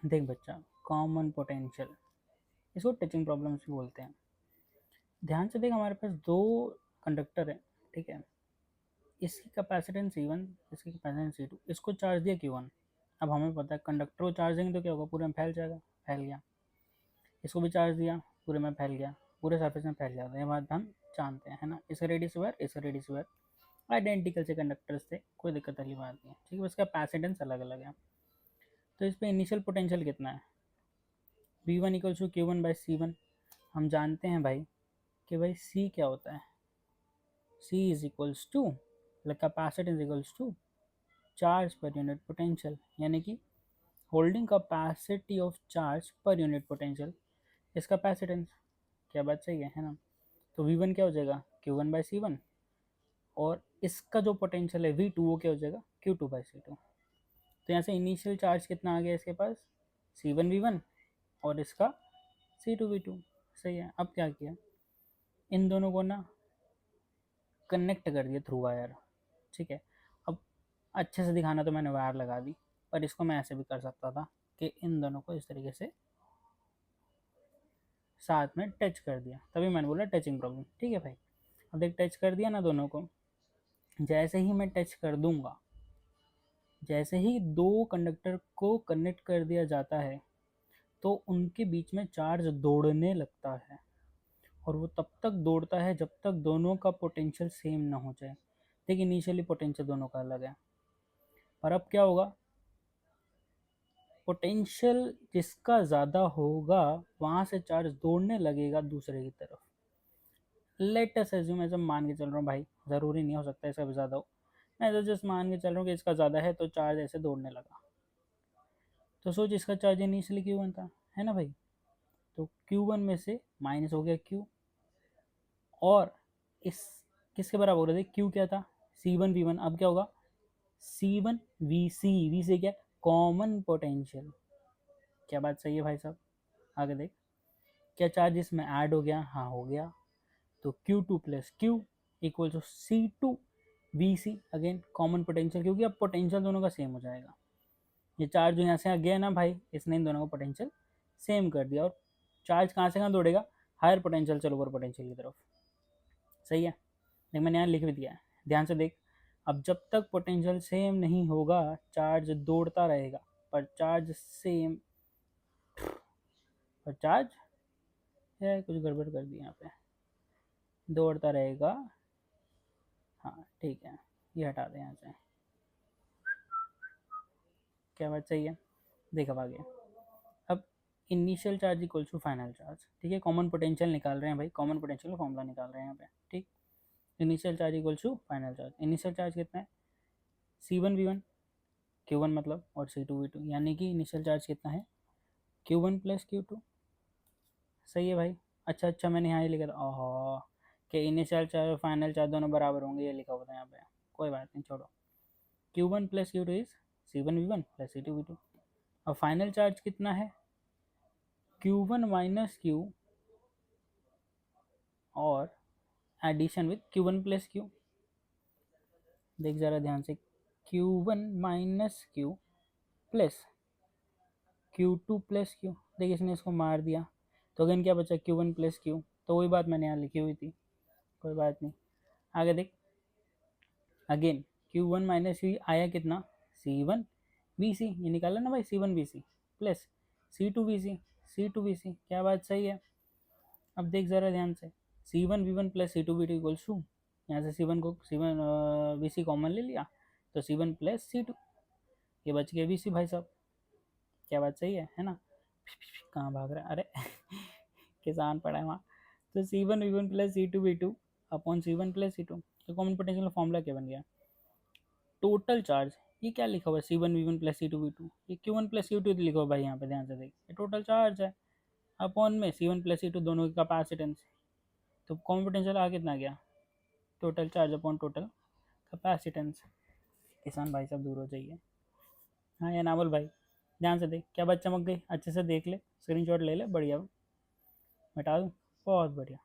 देख बच्चा, common potential, इसको टचिंग प्रॉब्लम्स भी बोलते हैं। ध्यान से देख, हमारे पास दो कंडक्टर है, ठीक है। इसकी कैपेसिटेंस C1, इसकी कैपेसिटेंस C2, इसको चार्ज दिया Q1। अब हमें पता है कंडक्टर को चार्ज देंगे तो क्या होगा, पूरे में फैल जाएगा, फैल गया। इसको भी चार्ज दिया, पूरे में फैल गया, पूरे सरफेस में फैल जाता है। ये बात हम जानते हैं, है ना। इसका रेडियस वायर, इसका रेडियस वायर आइडेंटिकल से कंडक्टर्स थे, कोई दिक्कत वाली बात नहीं है, ठीक है। उसका कैपेसिटेंस अलग अलग है। तो इस पर इनिशियल पोटेंशियल कितना है, V1 इक्वल्स टू Q1/C1। हम जानते हैं भाई कि भाई C क्या होता है, C is equals to capacitance equals to charge per unit potential, यानी कि holding capacity of charge per unit potential is capacitance. क्या बात सही है ना। तो V1 क्या हो जाएगा, Q1/C1, और इसका जो पोटेंशियल है V2 वो क्या हो जाएगा, Q2/C2। तो यहाँ से इनिशियल चार्ज कितना आ गया इसके पास, C1V1, और इसका C2V2। सही है। अब क्या किया, इन दोनों को ना कनेक्ट कर दिया थ्रू वायर, ठीक है। अब अच्छे से दिखाना तो मैंने वायर लगा दी, पर इसको मैं ऐसे भी कर सकता था कि इन दोनों को इस तरीके से साथ में टच कर दिया, तभी मैंने बोला टचिंग प्रॉब्लम, ठीक है भाई। अब देख, टच कर दिया ना दोनों को, जैसे ही मैं टच कर दूंगा, जैसे ही दो कंडक्टर को कनेक्ट कर दिया जाता है तो उनके बीच में चार्ज दौड़ने लगता है, और वो तब तक दौड़ता है जब तक दोनों का पोटेंशियल सेम ना हो जाए। देखिए, इनिशियली पोटेंशियल दोनों का अलग है, पर अब क्या होगा, पोटेंशियल जिसका ज़्यादा होगा वहाँ से चार्ज दौड़ने लगेगा दूसरे की तरफ। लेट अस अज्यूम, ऐसा मान के चल रहा हूँ भाई, ज़रूरी नहीं हो सकता इसका भी ज़्यादा हो, मैं तो जस्ट मान के चल रहा हूँ कि इसका ज़्यादा है तो चार्ज ऐसे दौड़ने लगा। तो सोच, इसका चार्ज इनिशियली Q1 था, है ना भाई। तो Q1 में से माइनस हो गया Q, और इस किसके बराबर हो रहा था, Q क्या था, C1V1। अब क्या होगा, C1VC, V से क्या, कॉमन पोटेंशियल। क्या बात सही है भाई साहब। आगे देख, क्या चार्ज इसमें ऐड हो गया, हाँ हो गया। तो Q2+Q equal to C2VC, again common potential, क्योंकि अब पोटेंशियल दोनों का सेम हो जाएगा। ये चार्ज जो यहाँ से आ गया ना भाई, इसने इन दोनों का पोटेंशियल सेम कर दिया, और चार्ज कहाँ से कहाँ दौड़ेगा, हायर पोटेंशियल से लोअर पोटेंशियल की तरफ। सही है। देख, मैंने यहाँ लिख भी दिया है, ध्यान से देख। अब जब तक पोटेंशियल सेम नहीं होगा चार्ज दौड़ता रहेगा, पर चार्ज सेम, पर चार्ज है कुछ गड़बड़ कर दी यहाँ पे, दौड़ता रहेगा। हाँ ठीक है, ये हटा दें यहाँ से। क्या बात सही है। देख अब आगे, अब initial charge equals to final charge, ठीक है। कॉमन पोटेंशियल निकाल रहे हैं भाई, कॉमन पोटेंशियल का फॉर्मूला निकाल रहे हैं यहाँ पे, ठीक। Initial charge equals to final charge, initial charge कितना है, C1V1, Q1 मतलब, और C2V2, यानी कि इनिशियल चार्ज कितना है, Q1+Q2। सही है भाई। अच्छा अच्छा, मैंने यहाँ ये लिखा था, ओहो, कि इनिशियल चार्ज और फाइनल चार्ज दोनों बराबर होंगे, ये लिखा हुआ था यहाँ पे। कोई बात नहीं, छोड़ो। Q1+Q2 is C1V1+C2V2। अब फाइनल चार्ज कितना है, Q1-Q और एडिशन विथ Q1+Q। देख जरा ध्यान से, Q1-Q प्लस Q2+Q। देख, इसने इसको मार दिया, तो अगेन क्या बचा, Q1+Q। तो वही बात मैंने यहाँ लिखी हुई थी, कोई बात नहीं। आगे देख, अगेन Q1-Q आया कितना, C1VC, ये निकाला ना भाई, C1VC प्लस C2VC। क्या बात सही है। अब देख ज़रा ध्यान से, C1V1+C2V2 इक्वल्स टू, यहाँ से C1 को C1VC कॉमन ले लिया, तो C1+C2, ये बच गया VC भाई साहब। क्या बात सही है ना। कहाँ भाग रहा है, अरे किसान पड़ा है वहाँ। तो C1V1+C2V2 अपॉन C1+C2, तो कॉमन पोटेंशियल फॉर्मूला क्या बन गया, टोटल चार्ज। ये क्या लिखा हुआ है, C1V1+C2V2, ये Q1+Q2 लिखा हुआ भाई, यहाँ पे ध्यान से देख, ये टोटल चार्ज है, अपॉन में C1+C2 दोनों की कैपेसिटेंस। तो कॉमन पोटेंशियल आ कितना गया, total charge upon total capacitance. किसान भाई साहब दूर हो जाइए। हाँ या ना बोल भाई, ध्यान से देख, क्या बात चमक गई, अच्छे से देख ले, स्क्रीनशॉट ले ले, बढ़िया, मिटा दूँ, बहुत बढ़िया।